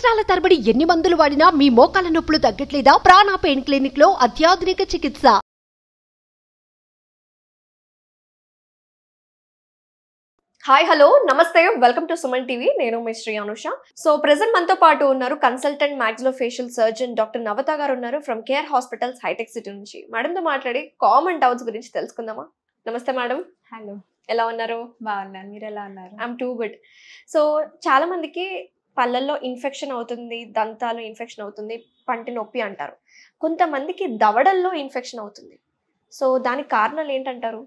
సంవత్సరాల తరబడి ఎన్ని మందులు వాడినా మీ మోకాల నొప్పులు తగ్గట్లేదా? ప్రాణ పెయిన్ క్లినిక్ లో అత్యాధునిక చికిత్స. హాయ్ హలో నమస్తే వెల్కమ్ టు సుమన్ టీవీ. నేను మీ శ్రీ అనుష. సో ప్రెసెంట్ మనతో పాటు ఉన్నారు consultant maxillofacial surgeon doctor Navatha గారు ఉన్నారు ఫ్రమ్ కేర్ హాస్పిటల్స్ హైటెక్ సిటీ నుంచి. మేడంతో మాట్లాడి కామన్ డౌట్స్ గురించి తెలుసుకుందామా? నమస్తే మేడం. హలో, ఎలా ఉన్నారు? బాగున్నాను, మీరు ఎలా ఉన్నారు? I'm too good. సో చాలా మందికి పళ్ళల్లో ఇన్ఫెక్షన్ అవుతుంది, దంతాలు ఇన్ఫెక్షన్ అవుతుంది, పంటి నొప్పి అంటారు. కొంతమందికి దవడల్లో ఇన్ఫెక్షన్ అవుతుంది. సో దానికి కారణాలు ఏంటంటారు?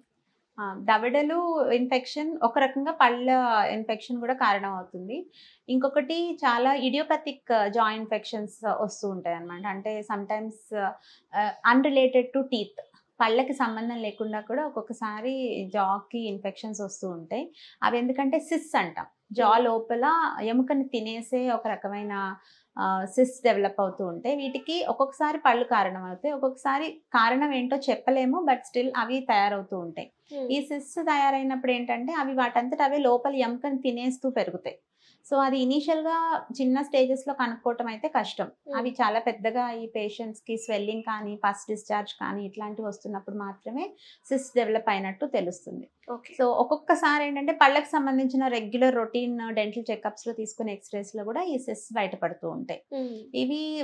దవడలు ఇన్ఫెక్షన్ ఒక రకంగా పళ్ళ ఇన్ఫెక్షన్ కూడా కారణం అవుతుంది. ఇంకొకటి చాలా ఇడియోపతిక్ జా ఇన్ఫెక్షన్స్ వస్తూ ఉంటాయి అన్నమాట. అంటే సమ్టైమ్స్ అన్రిలేటెడ్ టు టీత్, పళ్ళకి సంబంధం లేకుండా కూడా ఒక్కొక్కసారి జాకి ఇన్ఫెక్షన్స్ వస్తూ ఉంటాయి. అవి ఎందుకంటే సిస్ అంటాం, జా లోపల ఎముకని తినేసే ఒక రకమైన సిస్ డెవలప్ అవుతూ ఉంటాయి. వీటికి ఒక్కొక్కసారి పళ్ళు కారణం అవుతాయి, ఒక్కొక్కసారి కారణం ఏంటో చెప్పలేము, బట్ స్టిల్ అవి తయారవుతూ ఉంటాయి. ఈ సిస్ తయారైనప్పుడు ఏంటంటే అవి వాటంతట అవే లోపల ఎముకని తినేస్తూ పెరుగుతాయి. సో అది ఇనీషియల్గా చిన్న స్టేజెస్లో కనుక్కోవటం అయితే కష్టం. అవి చాలా పెద్దగా ఈ పేషెంట్స్కి స్వెల్లింగ్ కానీ పస్ డిశ్చార్జ్ కానీ ఇట్లాంటివి వస్తున్నప్పుడు మాత్రమే సిస్ డెవలప్ అయినట్టు తెలుస్తుంది. సో ఒక్కొక్కసారి ఏంటంటే పళ్ళకి సంబంధించిన రెగ్యులర్ రొటీన్ డెంటల్ చెకప్స్లో తీసుకునే ఎక్స్రేస్లో కూడా ఈ సిస్ బయటపడుతూ ఉంటాయి.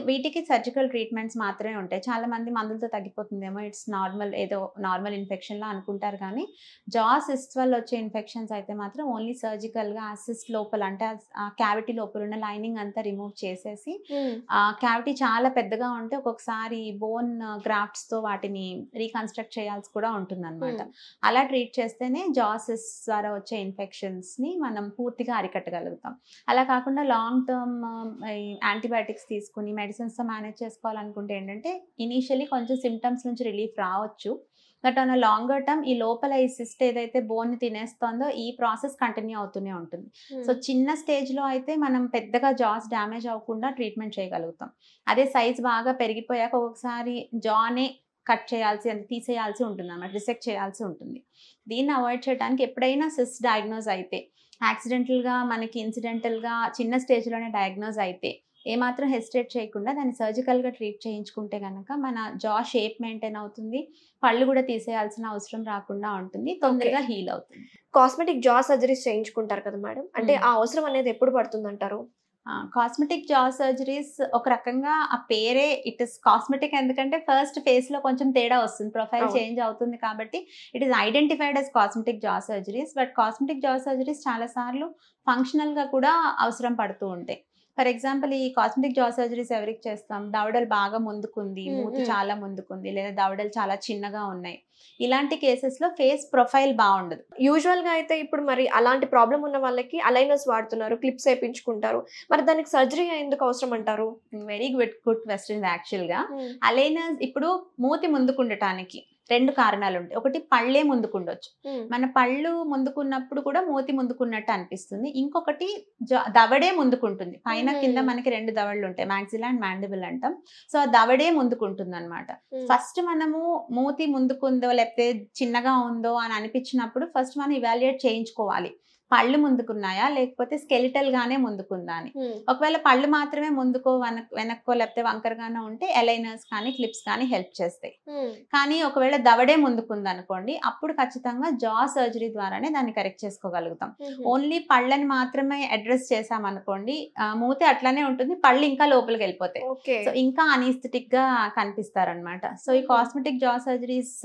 వీటికి సర్జికల్ ట్రీట్మెంట్స్ మాత్రమే ఉంటాయి. చాలా మంది మందులతో తగ్గిపోతుందేమో, ఇట్స్ నార్మల్, ఏదో నార్మల్ ఇన్ఫెక్షన్లా అనుకుంటారు. కానీ జా సిస్ట్ వల్ల వచ్చే ఇన్ఫెక్షన్స్ అయితే మాత్రం ఓన్లీ సర్జికల్గా ఆ సిస్ట్ లోపల, అంటే ఆ క్యావిటీ లోపల ఉన్న లైనింగ్ అంతా రిమూవ్ చేసేసి, ఆ క్యావిటీ చాలా పెద్దగా ఉంటే ఒక్కొక్కసారి బోన్ గ్రాఫ్ట్స్ తో వాటిని రీకన్స్ట్రక్ట్ చేయాల్సి కూడా ఉంటుంది అనమాట. అలా ట్రీట్ చేస్తేనే జాసిస్ ద్వారా వచ్చే ఇన్ఫెక్షన్స్ ని మనం పూర్తిగా అరికట్టగలుగుతాం. అలా కాకుండా లాంగ్ టర్మ్ యాంటీబయాటిక్స్ తీసుకుని మెడిసిన్స్ తో మేనేజ్ చేసుకోవాలనుకుంటే ఏంటంటే ఇనీషియలీ కొంచెం సిమ్టమ్స్ నుంచి రిలీఫ్ రావచ్చు, బట్ ఆన్ లాంగర్ టర్మ్ ఈ లోపల ఈ సిస్ట్ ఏదైతే బోన్ ని తినేస్తుందో ఈ ప్రాసెస్ కంటిన్యూ అవుతూనే ఉంటుంది. సో చిన్న స్టేజ్ లో అయితే మనం పెద్దగా జాస్ డ్యామేజ్ అవ్వకుండా ట్రీట్మెంట్ చేయగలుగుతాం. అదే సైజ్ బాగా పెరిగిపోయాక ఒక్కొక్కసారి జానే కట్ చేయాల్సి, అంటే తీసేయాల్సి ఉంటుంది అన్నమాట, రిసెక్ట్ చేయాల్సి ఉంటుంది. దీన్ని అవాయిడ్ చేయడానికి ఎప్పుడైనా సిస్ట్ డయాగ్నోజ్ అయితే, యాక్సిడెంటల్గా మనకి ఇన్సిడెంటల్గా చిన్న స్టేజ్లోనే డయాగ్నోజ్ అయితే ఏమాత్రం హెసిటేట్ చేయకుండా దాన్ని సర్జికల్గా ట్రీట్ చేయించుకుంటే కనుక మన జా షేప్ మెయింటైన్ అవుతుంది, పళ్ళు కూడా తీసేయాల్సిన అవసరం రాకుండా ఉంటుంది, తొందరగా హీల్ అవుతుంది. కాస్మెటిక్ జా సర్జరీస్ చేయించుకుంటారు కదా మేడం, అంటే ఆ అవసరం అనేది ఎప్పుడు పడుతుంది అంటారు? కాస్మెటిక్ జా సర్జరీస్ ఒక రకంగా ఆ పేరే ఇట్ ఇస్ కాస్మెటిక్, ఎందుకంటే ఫస్ట్ ఫేస్ లో కొంచెం తేడా వస్తుంది, ప్రొఫైల్ చేంజ్ అవుతుంది కాబట్టి it is identified as cosmetic జా సర్జరీస్. బట్ కాస్మెటిక్ జా సర్జరీస్ చాలా సార్లు ఫంక్షనల్ గా కూడా అవసరం పడుతూ ఉంటాయి. ఫర్ ఎగ్జాంపుల్ ఈ కాస్మెటిక్ జా సర్జరీస్ ఎవరికి చేస్తాం? దవడలు బాగా ముందుకుంది, మూతి చాలా ముందుకుంది, లేదా దవడలు చాలా చిన్నగా ఉన్నాయి, ఇలాంటి కేసెస్ లో ఫేస్ ప్రొఫైల్ బాగుండదు. యూజువల్ గా అయితే ఇప్పుడు మరి అలాంటి ప్రాబ్లం ఉన్న వాళ్ళకి అలైనర్స్ వాడుతున్నారు, క్లిప్స్ వేయించుకుంటారు, మరి దానికి సర్జరీ ఎందుకు అవసరం అంటారు? Very good question. యాక్చువల్ గా అలైనర్స్ ఇప్పుడు మూతి ముందుకుండటానికి రెండు కారణాలు ఉంటాయి. ఒకటి పళ్ళే ముందుకుండొచ్చు, మన పళ్ళు ముందుకున్నప్పుడు కూడా మూతి ముందుకున్నట్టు అనిపిస్తుంది. ఇంకొకటి దవడే ముందుకుంటుంది, పైన కింద మనకి రెండు దవడలు ఉంటాయి, మాక్సిలా అండ్ మాండిబుల్ అంటాం. సో ఆ దవడే ముందుకుంటుంది అనమాట. ఫస్ట్ మనము మూతి ముందుకుందో లేకపోతే చిన్నగా ఉందో అని అనిపించినప్పుడు ఫస్ట్ మనం ఇవాల్యుయేట్ చేయించుకోవాలి, పళ్ళు ముందుకున్నాయా లేకపోతే స్కెలిటల్ గానే ముందుకుందా అని. ఒకవేళ పళ్ళు మాత్రమే ముందుకో వెనక్కో లేకపోతే వంకరగానో ఉంటే అలైనర్స్ కానీ క్లిప్స్ కానీ హెల్ప్ చేస్తాయి. కానీ ఒకవేళ దవడే ముందుకుంది అనుకోండి, అప్పుడు ఖచ్చితంగా జా సర్జరీ ద్వారానే దాన్ని కరెక్ట్ చేసుకోగలుగుతాం. ఓన్లీ పళ్ళని మాత్రమే అడ్రస్ చేసాం అనుకోండి, మూతి అట్లానే ఉంటుంది, పళ్ళు ఇంకా లోపలికి వెళ్ళిపోతాయి, సో ఇంకా అనీస్థెటిక్ గా కనిపిస్తారనమాట. సో ఈ కాస్మెటిక్ జా సర్జరీస్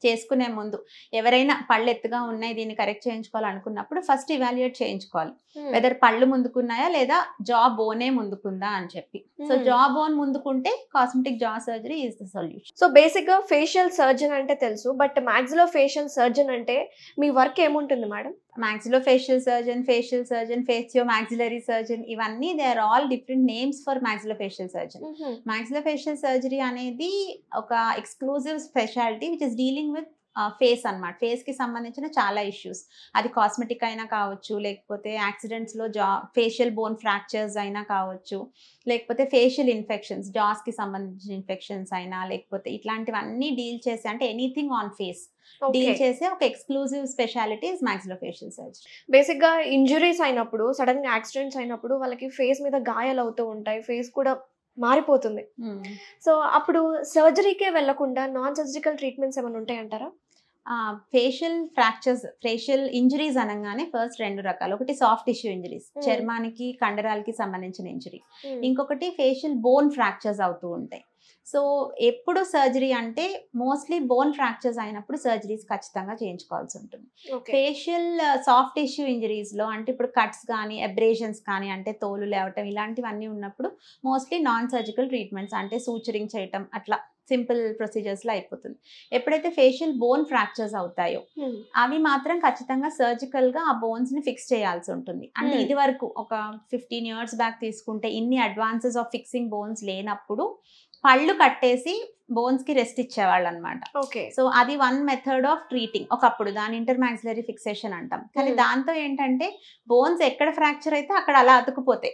చేసుకునే ముందు ఎవరైనా పళ్ళు ఎత్తుగా ఉన్నాయి దీన్ని కరెక్ట్ చేయించుకోవాలనుకున్నప్పుడు ఫస్ట్ ఇవాల్యుయేట్ చేయించుకోవాలి, వెదర్ పళ్ళు ముందుకున్నాయా లేదా జా బోనే ముందుకుందా అని చెప్పి. సో జా బోన్ ముందుకుంటే cosmetic jaw surgery is the solution. So basic గా ఫేషియల్ సర్జన్ అంటే తెలుసు, బట్ మాక్సిలోఫేషియల్ సర్జన్ అంటే మీ వర్క్ ఏముంటుంది madam? Maxillofacial surgeon, facial surgeon, facio maxillary surgeon, ఇవన్నీ they are all different names for maxillofacial surgeon. Maxillofacial surgery అనేది ఒక exclusive speciality which is dealing with face అన్నమాట. ఫేస్కి సంబంధించిన చాలా ఇష్యూస్, అది కాస్మెటిక్ అయినా కావచ్చు, లేకపోతే యాక్సిడెంట్స్లో ఫేషియల్ బోన్ ఫ్రాక్చర్స్ అయినా కావచ్చు, లేకపోతే ఫేషియల్ ఇన్ఫెక్షన్స్, జాస్కి సంబంధించిన ఇన్ఫెక్షన్స్ అయినా, లేకపోతే ఇట్లాంటివన్నీ డీల్ చేసే, అంటే ఎనీథింగ్ ఆన్ ఫేస్ డీల్ చేసే ఒక exclusive speciality is maxillofacial surgery. Basic గా ఇంజురీస్ అయినప్పుడు, సడన్ గా యాక్సిడెంట్స్ అయినప్పుడు వాళ్ళకి ఫేస్ మీద గాయాలు అవుతూ ఉంటాయి, ఫేస్ కూడా మారిపోతుంది. సో అప్పుడు సర్జరీకే వెళ్లకుండా నాన్ సర్జికల్ ట్రీట్మెంట్స్ ఏమైనా ఉంటాయంటారా? ఫేషియల్ ఫ్రాక్చర్స్, ఫేషియల్ ఇంజరీస్ అనగానే ఫస్ట్ 2 రకాలు. ఒకటి సాఫ్ట్ టిష్యూ ఇంజరీస్, చర్మానికి కండరాలకి సంబంధించిన ఇంజరీ. ఇంకొకటి ఫేషియల్ బోన్ ఫ్రాక్చర్స్ అవుతూ ఉంటాయి. సో ఎప్పుడు సర్జరీ అంటే మోస్ట్లీ బోన్ ఫ్రాక్చర్స్ అయినప్పుడు సర్జరీస్ ఖచ్చితంగా చేయించుకోవాల్సి ఉంటుంది. ఫేషియల్ సాఫ్ట్ టిష్యూ ఇంజరీస్లో అంటే ఇప్పుడు కట్స్ కానీ అబ్రేషన్స్ కానీ, అంటే తోలు లేవటం ఇలాంటివన్నీ ఉన్నప్పుడు మోస్ట్లీ నాన్ సర్జికల్ ట్రీట్మెంట్స్, అంటే సూచరింగ్ చేయటం, అట్లా సింపుల్ ప్రొసీజర్స్లో అయిపోతుంది. ఎప్పుడైతే ఫేషియల్ బోన్ ఫ్రాక్చర్స్ అవుతాయో అవి మాత్రం ఖచ్చితంగా సర్జికల్గా ఆ బోన్స్ని ఫిక్స్ చేయాల్సి ఉంటుంది. అంటే ఇది వరకు ఒక 15 years బ్యాక్ తీసుకుంటే ఇన్ని అడ్వాన్సెస్ ఆఫ్ ఫిక్సింగ్ బోన్స్ లేనప్పుడు పళ్ళు కట్టేసి బోన్స్కి రెస్ట్ ఇచ్చేవాళ్ళు అనమాట. సో అది వన్ మెథడ్ ఆఫ్ ట్రీటింగ్ ఒకప్పుడు, దాని ఇంటర్మాక్సిలరీ ఫిక్సేషన్ అంటాం. కానీ దాంతో ఏంటంటే బోన్స్ ఎక్కడ ఫ్రాక్చర్ అయితే అక్కడ అలా అతుకుపోతాయి,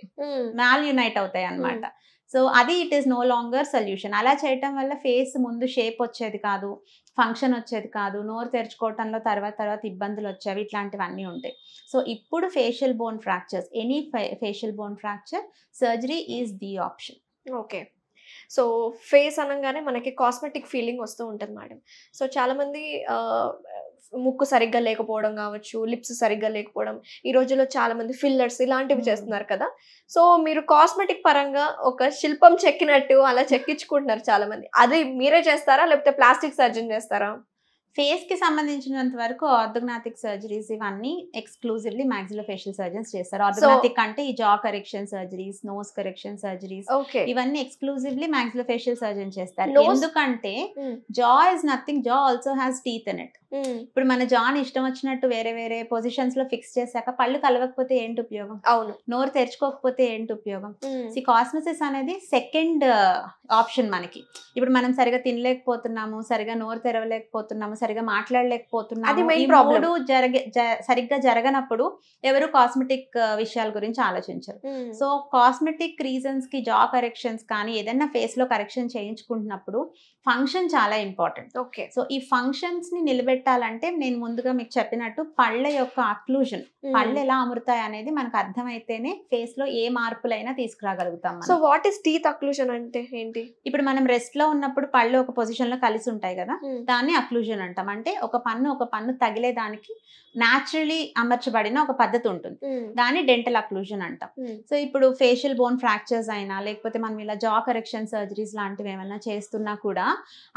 మాల్ యునైట్ అవుతాయి అనమాట. సో అది it is no longer solution. అలా చేయటం వల్ల ఫేస్ ముందు షేప్ వచ్చేది కాదు, ఫంక్షన్ వచ్చేది కాదు, నోరు తెరుచుకోవటంలో తర్వాత ఇబ్బందులు వచ్చేవి, ఇట్లాంటివన్నీ ఉంటాయి. సో ఇప్పుడు facial bone fractures, any facial bone fracture surgery is the option. Okay. So face అనగానే మనకి కాస్మెటిక్ ఫీలింగ్ వస్తూ ఉంటుంది మేడం. సో చాలామంది ముక్కు సరిగ్గా లేకపోవడం కావచ్చు, లిప్స్ సరిగ్గా లేకపోవడం, ఈ రోజుల్లో చాలా మంది ఫిల్లర్స్ ఇలాంటివి చేస్తున్నారు కదా. సో మీరు కాస్మెటిక్ పరంగా ఒక శిల్పం చెక్కినట్టు అలా చెక్కించుకుంటున్నారు చాలా మంది. అది మీరే చేస్తారా లేకపోతే ప్లాస్టిక్ సర్జన్ చేస్తారా? ఫేస్కి సంబంధించినంత వరకు ఆర్థోగ్నాటిక్ సర్జరీస్ ఇవన్నీ ఎక్స్క్లూజివ్లీ మాక్సిలోఫేషియల్ సర్జన్స్ చేస్తారు. ఆర్థోగ్నాటిక్ అంటే ఈ jaw correction surgeries, nose correction surgeries, ఇవన్నీ ఎక్స్క్లూజివ్లీ మాక్సిలోఫేషియల్ సర్జన్ చేస్తారు. ఎందుకంటే jaw is nothing, jaw also has teeth in it. ఇప్పుడు మన జాన్ ఇష్టం వచ్చినట్టు వేరే వేరే పొజిషన్స్ లో ఫిక్స్ చేశాక పళ్ళు కలవకపోతే ఏంటి ఉపయోగం? అవును. నోరు తెరుచుకోకపోతే ఏంటి ఉపయోగం? కాస్మెసిస్ అనేది సెకండ్ ఆప్షన్ మనకి. ఇప్పుడు మనం సరిగా తినలేకపోతున్నాము, సరిగా నోరు తెరవలేకపోతున్నాము, సరిగా మాట్లాడలేకపోతున్నాము, సరిగ్గా జరగనప్పుడు ఎవరు కాస్మెటిక్ విషయాల గురించి ఆలోచించరు. సో కాస్మెటిక్ రీజన్స్ కి జా కరెక్షన్స్ కానీ ఏదైనా ఫేస్ లో కరెక్షన్ చేయించుకుంటున్నప్పుడు ఫంక్షన్ చాలా ఇంపార్టెంట్. ఓకే. సో ఈ ఫంక్షన్స్ ని నిలబెట్టాలంటే నేను ముందుగా మీకు చెప్పినట్టు పళ్ళ యొక్క అక్లూజన్, పళ్ళు ఎలా అమరుతాయి అనేది మనకు అర్థమైతేనే ఫేస్ లో ఏ మార్పులైనా తీసుకురాగలుగుతాం. So what is teeth occlusion అంటే ఏంటి? ఇప్పుడు మనం రెస్ట్ లో ఉన్నప్పుడు పళ్ళు ఒక పొజిషన్ లో కలిసి ఉంటాయి కదా, దాన్ని అక్లూజన్ అంటాం. అంటే ఒక పన్ను తగిలేదానికి న్యాచురలీ అమర్చబడిన ఒక పద్ధతి ఉంటుంది, దాన్ని డెంటల్ అక్లూజన్ అంటాం. సో ఇప్పుడు ఫేషియల్ బోన్ ఫ్రాక్చర్స్ అయినా లేకపోతే మనం ఇలా జా కరెక్షన్ సర్జరీస్ లాంటివి ఏమైనా చేస్తున్నా కూడా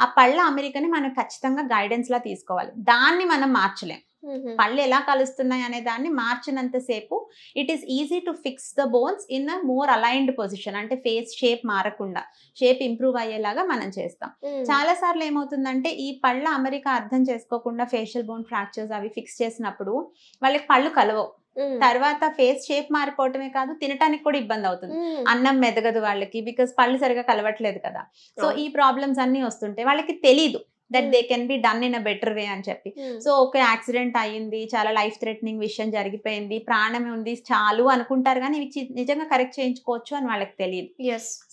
ఆ పళ్ళ అమెరికని మనం ఖచ్చితంగా గైడెన్స్ లా తీసుకోవాలి. దాన్ని మనం మార్చలేం. పళ్ళు ఎలా కలుస్తున్నాయి అనే దాన్ని మార్చినంతసేపు it is easy to fix the bones in a more aligned position. అంటే ఫేస్ షేప్ మారకుండా షేప్ ఇంప్రూవ్ అయ్యేలాగా మనం చేస్తాం. చాలా సార్లు ఏమవుతుందంటే ఈ పళ్ళ అమరిక అర్థం చేసుకోకుండా ఫేషియల్ బోన్ ఫ్రాక్చర్స్ అవి ఫిక్స్ చేసినప్పుడు వాళ్ళకి పళ్ళు కలవవు. తర్వాత ఫేస్ షేప్ మారిపోవటమే కాదు, తినటానికి కూడా ఇబ్బంది అవుతుంది. అన్నం మెదగదు వాళ్ళకి, బికాస్ పళ్ళు సరిగా కలవట్లేదు కదా. సో ఈ ప్రాబ్లమ్స్ అన్ని వస్తుంటాయి. వాళ్ళకి తెలీదు that they can be done in a better way అని చెప్పి. సో ఒక యాక్సిడెంట్ అయ్యింది, చాలా లైఫ్ థ్రెటనింగ్ విషయం జరిగిపోయింది, ప్రాణం ఉంది చాలు అనుకుంటారు, కానీ ఇవి నిజంగా కరెక్ట్ చేయించుకోవచ్చు అని వాళ్ళకి తెలియదు.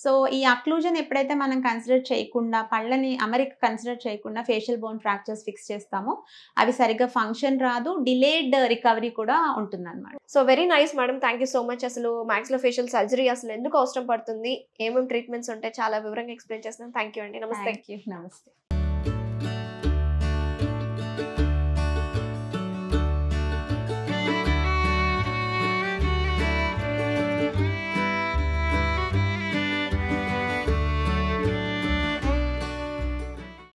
సో ఈ అక్లూజన్ ఎప్పుడైతే మనం కన్సిడర్ చేయకుండా, పళ్ళని అమరిక కన్సిడర్ చేయకుండా ఫేషియల్ బోన్ ఫ్రాక్చర్స్ ఫిక్స్ చేస్తామో అవి సరిగ్గా ఫంక్షన్ రాదు, డిలేడ్ రికవరీ కూడా ఉంటుంది అనమాట. So very nice madam, thank you so much. అసలు మాక్సిలోఫేషియల్ సర్జరీ అసలు ఎందుకు అవసరం పడుతుంది, ఏమేమి ట్రీట్మెంట్స్ ఉంటాయి, చాలా వివరంగా ఎక్స్ప్లెయిన్ చేస్తున్నాను. థ్యాంక్ యూ అండి. నమస్తే. నమస్తే.